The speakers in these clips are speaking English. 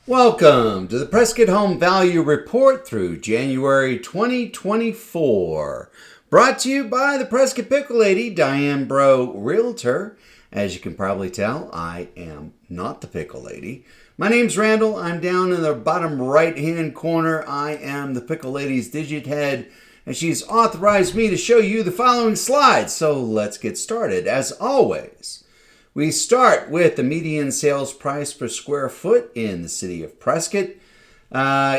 Welcome to the Prescott Home Value Report through January 2024. Brought to you by the Prescott Pickle Lady, Diane Bro, Realtor. As you can probably tell, I am not the Pickle Lady. My name's Randall. I'm down in the bottom right-hand corner. I am the Pickle Lady's digit head, and she's authorized me to show you the following slides. So let's get started. As always, we start with the median sales price per square foot in the city of Prescott.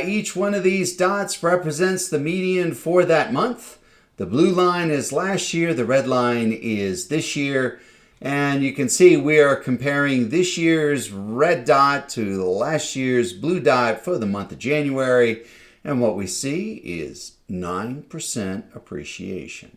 Each one of these dots represents the median for that month. The blue line is last year, the red line is this year, and you can see we are comparing this year's red dot to last year's blue dot for the month of January, and what we see is 9% appreciation.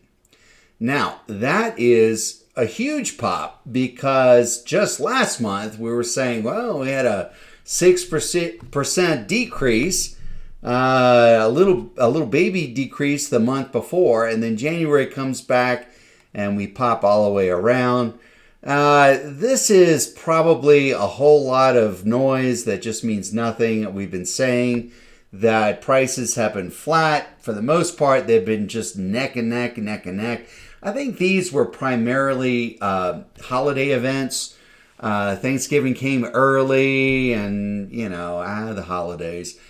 Now, that is a huge pop because just last month we were saying, well, we had a 6% decrease, a little baby decrease the month before, and then January comes back and we pop all the way around. This is probably a whole lot of noise that just means nothing. We've been saying that prices have been flat. For the most part, they've been just neck and neck, neck and neck. I think these were primarily holiday events. Thanksgiving came early and, the holidays.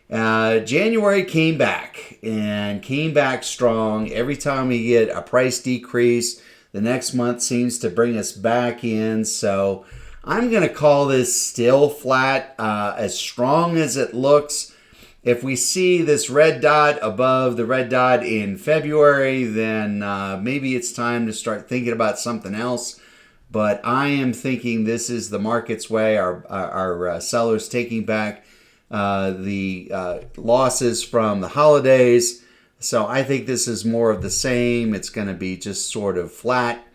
January came back and came back strong. Every time we get a price decrease, the next month seems to bring us back in. So I'm going to call this still flat, as strong as it looks. If we see this red dot above the red dot in February, then maybe it's time to start thinking about something else. But I am thinking this is the market's way. Our sellers taking back the losses from the holidays. So I think this is more of the same. It's going to be just sort of flat.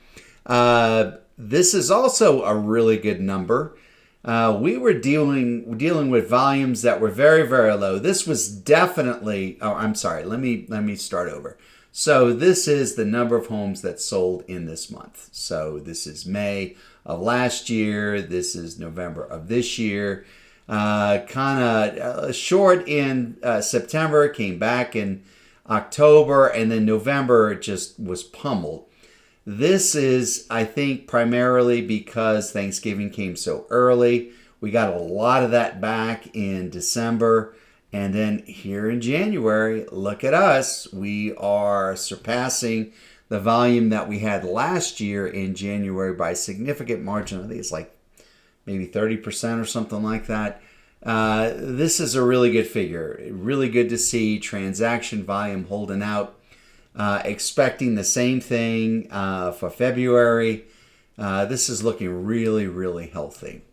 This is also a really good number. We were dealing with volumes that were very, very low. This was definitely, I'm sorry, let me start over. So this is the number of homes that sold in this month. So this is May of last year. This is November of this year. Kind of short in September, came back in October, and then November just was pummeled. This is, I think, primarily because Thanksgiving came so early. We got a lot of that back in December. And then here in January, look at us. We are surpassing the volume that we had last year in January by a significant margin. I think it's like maybe 30% or something like that. This is a really good figure. Really good to see transaction volume holding out. Expecting the same thing for February. This is looking really, really healthy.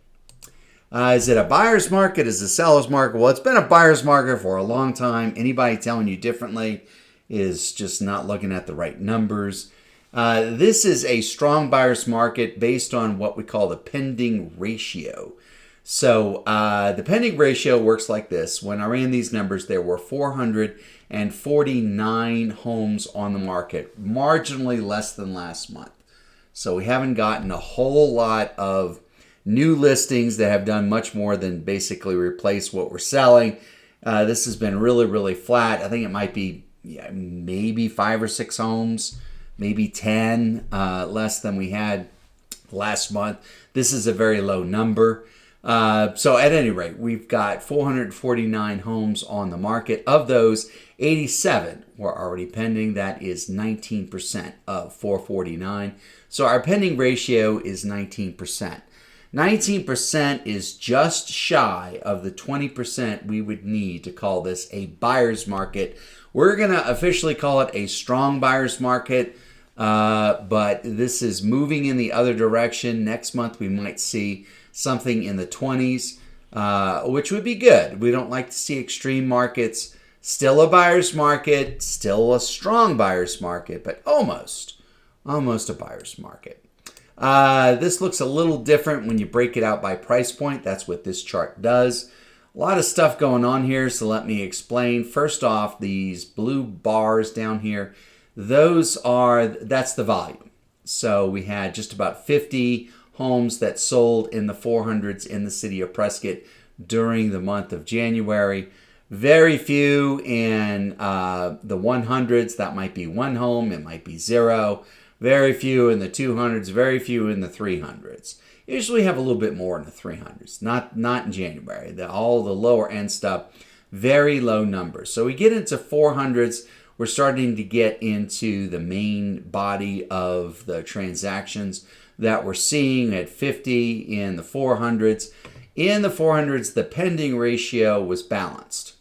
Is it a buyer's market? Is it a seller's market? Well, it's been a buyer's market for a long time. Anybody telling you differently is just not looking at the right numbers. This is a strong buyer's market based on what we call the pending ratio. So the pending ratio works like this. When I ran these numbers, there were 449 homes on the market, marginally less than last month. So we haven't gotten a whole lot of new listings that have done much more than basically replace what we're selling. This has been really, really flat. I think it might be maybe 5 or 6 homes, maybe 10 less than we had last month. This is a very low number. So at any rate, we've got 449 homes on the market. Of those, 87 were already pending. That is 19% of 449. So our pending ratio is 19%. 19% is just shy of the 20% we would need to call this a buyer's market. We're going to officially call it a strong buyer's market, but this is moving in the other direction. Next month we might see something in the 20s, which would be good. We don't like to see extreme markets. Still a buyer's market, still a strong buyer's market, but almost a buyer's market. This looks a little different when you break it out by price point. That's what this chart does. A lot of stuff going on here, so let me explain. First off, these blue bars down here, that's the volume. So we had just about 50 homes that sold in the 400s in the city of Prescott during the month of January. Very few in the 100s. That might be one home. It might be zero. Very few in the 200s. Very few in the 300s. Usually have a little bit more in the 300s. Not in January. All the lower end stuff, very low numbers. So we get into 400s. We're starting to get into the main body of the transactions that we're seeing at 50 in the 400s. In the 400s, the pending ratio was balanced.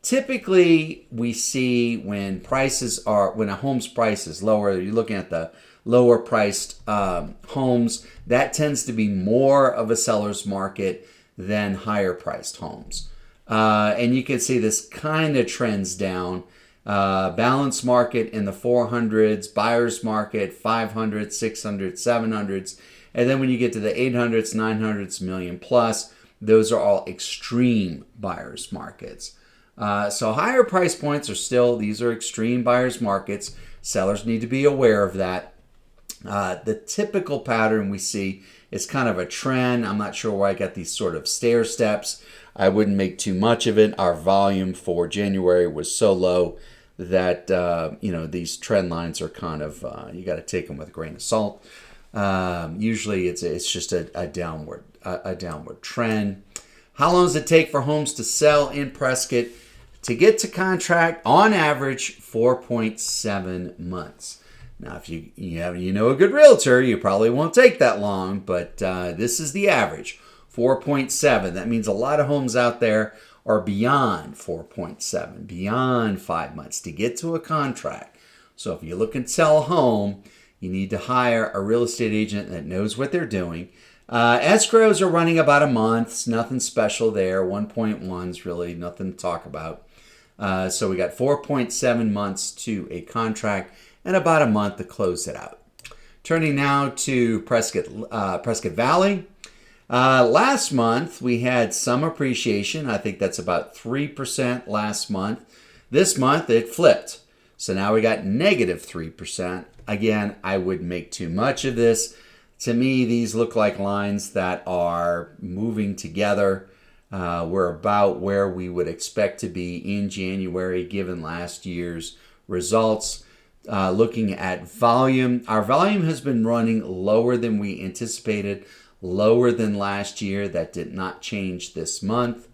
Typically, we see when a home's price is lower, you're looking at the lower priced homes, that tends to be more of a seller's market than higher priced homes. And you can see this kind of trends down. Balanced market in the 400s, buyer's market, 500s, 600s, 700s. And then when you get to the 800s, 900s, million plus, those are all extreme buyer's markets. So higher price points these are extreme buyer's markets. Sellers need to be aware of that. The typical pattern we see is kind of a trend. I'm not sure why I got these sort of stair steps. I wouldn't make too much of it. Our volume for January was so low that these trend lines are kind of you got to take them with a grain of salt. Usually it's just a downward trend. How long does it take for homes to sell in Prescott? To get to contract, on average, 4.7 months. Now, if you know a good realtor, you probably won't take that long, but this is the average, 4.7. That means a lot of homes out there are beyond 4.7, beyond 5 months to get to a contract. So if you're looking to sell a home, you need to hire a real estate agent that knows what they're doing. Escrows are running about a month. It's nothing special there. 1.1 is really nothing to talk about. So we got 4.7 months to a contract and about a month to close it out. Turning now to Prescott Valley. Last month, we had some appreciation. I think that's about 3% last month. This month, it flipped. So now we got negative 3%. Again, I wouldn't make too much of this. To me, these look like lines that are moving together. We're about where we would expect to be in January, given last year's results. Looking at volume, our volume has been running lower than we anticipated, lower than last year. That did not change this month.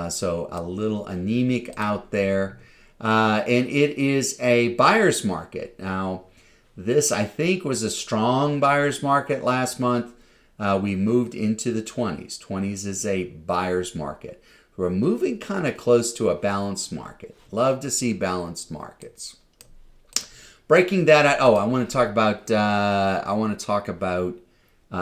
So a little anemic out there. And it is a buyer's market. Now, this, I think, was a strong buyer's market last month. We moved into the 20s. 20s is a buyer's market. We're moving kind of close to a balanced market. Love to see balanced markets. Breaking that out. I want to talk about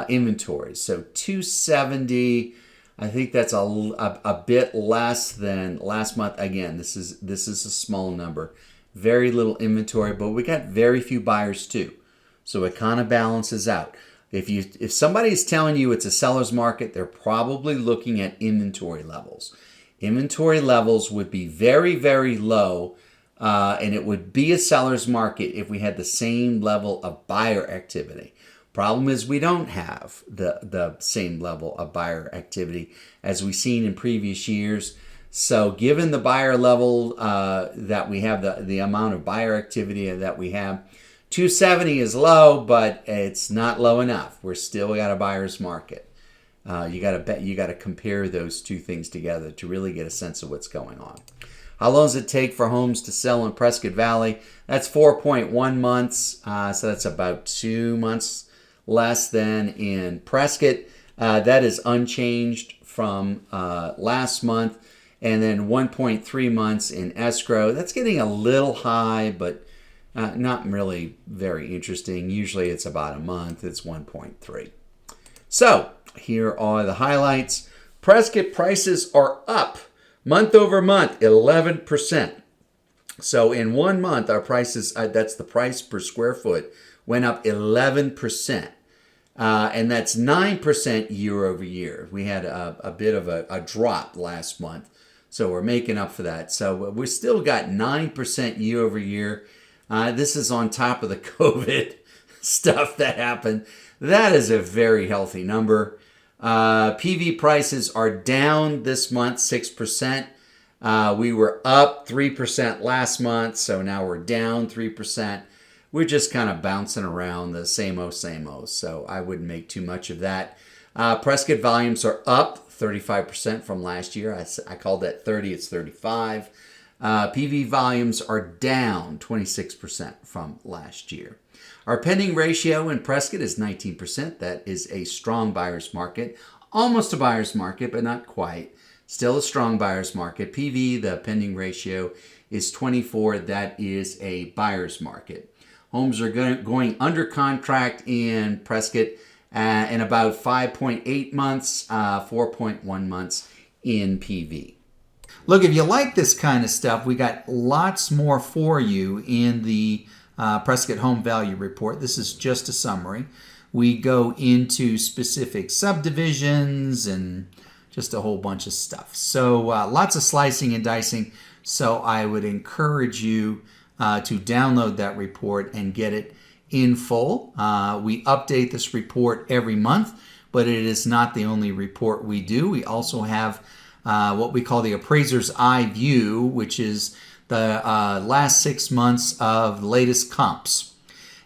inventory. So 270. I think that's a bit less than last month. Again, this is a small number. Very little inventory, but we got very few buyers too. So it kind of balances out. If somebody's telling you it's a seller's market, they're probably looking at inventory levels. Inventory levels would be very, very low, and it would be a seller's market if we had the same level of buyer activity. Problem is we don't have the same level of buyer activity as we've seen in previous years. So given the buyer level that we have, the amount of buyer activity that we have, 270 is low, but it's not low enough. We're still got a buyer's market. You got to compare those two things together to really get a sense of what's going on. How long does it take for homes to sell in Prescott Valley? That's 4.1 months. So that's about 2 months less than in Prescott. That is unchanged from last month. And then 1.3 months in escrow. That's getting a little high, but not really very interesting. Usually it's about a month. It's 1.3. So here are the highlights. Prescott prices are up month over month, 11%. So in 1 month, our prices, that's the price per square foot, went up 11%. And that's 9% year over year. We had a bit of a drop last month. So we're making up for that. So we still got 9% year over year. This is on top of the COVID stuff that happened. That is a very healthy number. PV prices are down this month 6%. We were up 3% last month, so now we're down 3%. We're just kind of bouncing around the same old, so I wouldn't make too much of that. Prescott volumes are up 35% from last year. I called that 30, it's 35. PV volumes are down 26% from last year. Our pending ratio in Prescott is 19%. That is a strong buyer's market. Almost a buyer's market, but not quite. Still a strong buyer's market. PV, the pending ratio, is 24. That is a buyer's market. Homes are going under contract in Prescott in about 5.8 months, 4.1 months in PV. Look, if you like this kind of stuff, we got lots more for you in the Prescott Home Value Report. This is just a summary. We go into specific subdivisions and just a whole bunch of stuff. So lots of slicing and dicing. So I would encourage you to download that report and get it in full. We update this report every month, but it is not the only report we do. We also have what we call the Appraiser's Eye View, which is the last 6 months of the latest comps.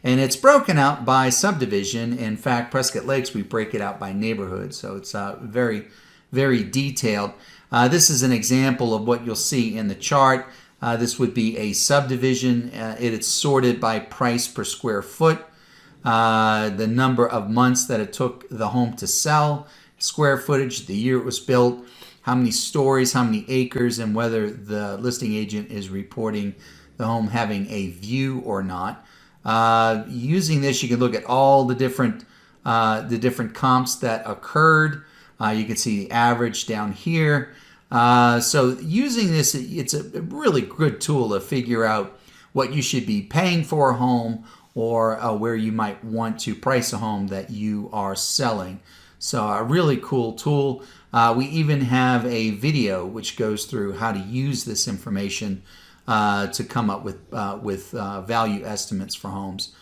And it's broken out by subdivision. In fact, Prescott Lakes, we break it out by neighborhood. So it's very, very detailed. This is an example of what you'll see in the chart. This would be a subdivision. It is sorted by price per square foot, the number of months that it took the home to sell, square footage, the year it was built, how many stories, how many acres, and whether the listing agent is reporting the home having a view or not. Using this, you can look at all the different comps that occurred. You can see the average down here. So using this, it's a really good tool to figure out what you should be paying for a home or where you might want to price a home that you are selling. So a really cool tool. We even have a video which goes through how to use this information to come up with value estimates for homes.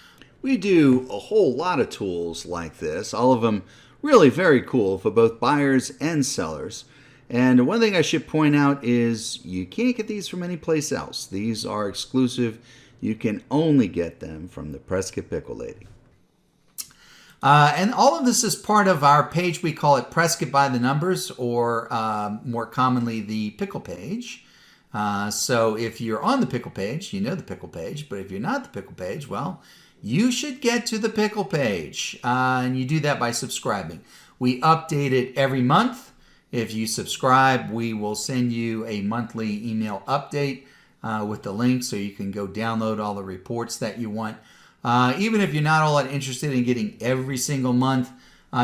We do a whole lot of tools like this, all of them really very cool for both buyers and sellers. And one thing I should point out is you can't get these from any place else. These are exclusive. You can only get them from the Prescott Pickle Lady. And all of this is part of our page. We call it Prescott by the Numbers, or more commonly the Pickle page. So if you're on the Pickle page, you know the Pickle page. But if you're not the Pickle page, well, you should get to the Pickle page. And you do that by subscribing. We update it every month. If you subscribe, we will send you a monthly email update with the link so you can go download all the reports that you want. Even if you're not all that interested in getting every single month,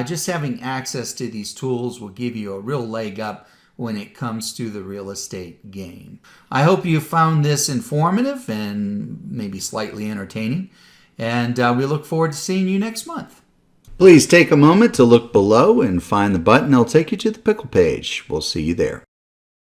just having access to these tools will give you a real leg up when it comes to the real estate game. I hope you found this informative and maybe slightly entertaining, and we look forward to seeing you next month. Please take a moment to look below and find the button that'll take you to the Pickle page. We'll see you there.